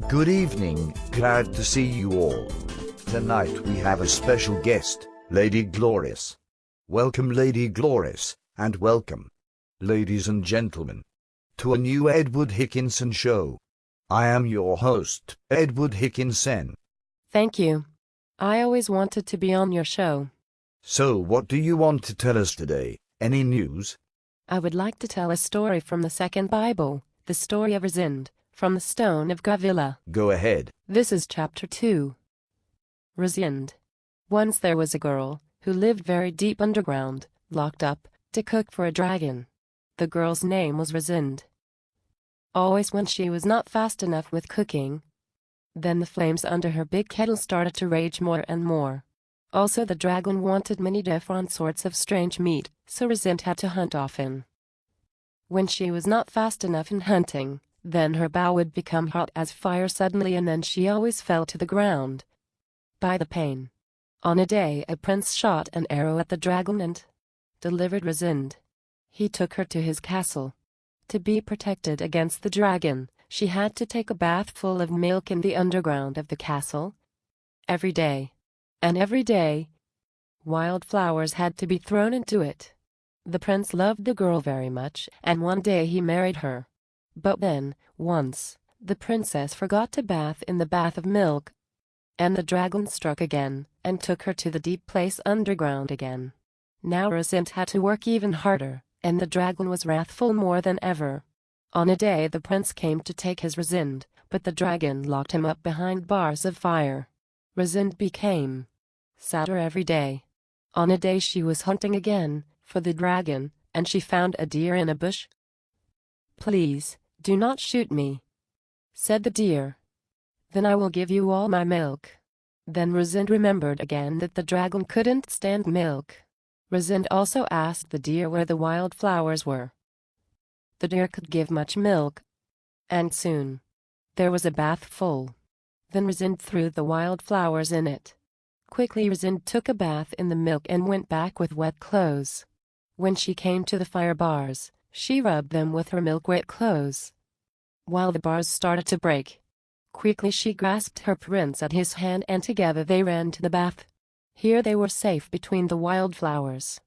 Good evening, glad to see you all. Tonight we have a special guest, Lady Glorice. Welcome Lady Glorice, and welcome, ladies and gentlemen, to a new Edward Hickinson show. I am your host, Edward Hickinson. Thank you. I always wanted to be on your show. So what do you want to tell us today? Any news? I would like to tell a story from the Second Bible, the story of Rosalind, from the Stone of Gavilla. Go ahead. This is chapter 2. Rosalind. Once there was a girl who lived very deep underground, locked up to cook for a dragon. The girl's name was Rosalind. Always when she was not fast enough with cooking, then the flames under her big kettle started to rage more and more. Also the dragon wanted many different sorts of strange meat, so Rosalind had to hunt often. When she was not fast enough in hunting, then her bow would become hot as fire suddenly, and then she always fell to the ground by the pain. On a day a prince shot an arrow at the dragon and delivered Rosalind. He took her to his castle. To be protected against the dragon, she had to take a bath full of milk in the underground of the castle every day. And every day, wild flowers had to be thrown into it. The prince loved the girl very much, and one day he married her. But then, once, the princess forgot to bath in the bath of milk, and the dragon struck again, and took her to the deep place underground again. Now Rosalind had to work even harder, and the dragon was wrathful more than ever. On a day the prince came to take his Rosalind, but the dragon locked him up behind bars of fire. Rosalind became sadder every day. On a day she was hunting again for the dragon, and she found a deer in a bush. "Please, do not shoot me," said the deer. "Then I will give you all my milk." Then Rosalind remembered again that the dragon couldn't stand milk. Rosalind also asked the deer where the wild flowers were. The deer could give much milk, and soon there was a bath full. Then Rosalind threw the wild flowers in it. Quickly Rosalind took a bath in the milk and went back with wet clothes. When she came to the fire bars, she rubbed them with her milk-wet clothes. While the bars started to break, quickly she grasped her prince at his hand, and together they ran to the bath. Here they were safe between the wild flowers.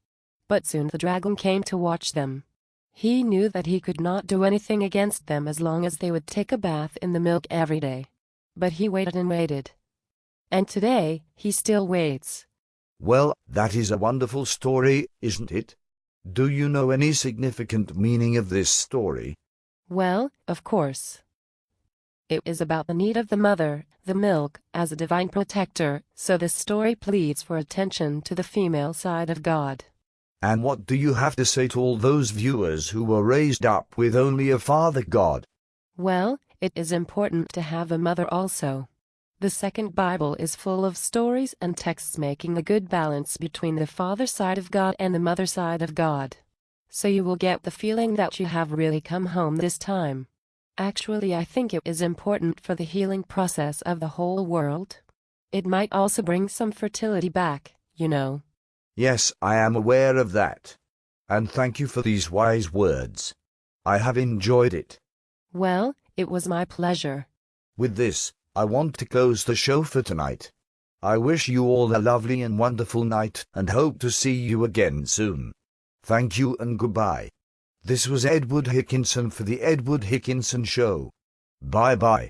But soon the dragon came to watch them. He knew that he could not do anything against them as long as they would take a bath in the milk every day. But he waited and waited. And today, he still waits. Well, that is a wonderful story, isn't it? Do you know any significant meaning of this story? Well, of course. It is about the need of the mother, the milk, as a divine protector, so this story pleads for attention to the female side of God. And what do you have to say to all those viewers who were raised up with only a father God? Well, it is important to have a mother also. The Second Bible is full of stories and texts making a good balance between the father side of God and the mother side of God. So you will get the feeling that you have really come home this time. Actually, I think it is important for the healing process of the whole world. It might also bring some fertility back, you know. Yes, I am aware of that. And thank you for these wise words. I have enjoyed it. Well, it was my pleasure. With this, I want to close the show for tonight. I wish you all a lovely and wonderful night and hope to see you again soon. Thank you and goodbye. This was Edward Hickinson for the Edward Hickinson Show. Bye-bye.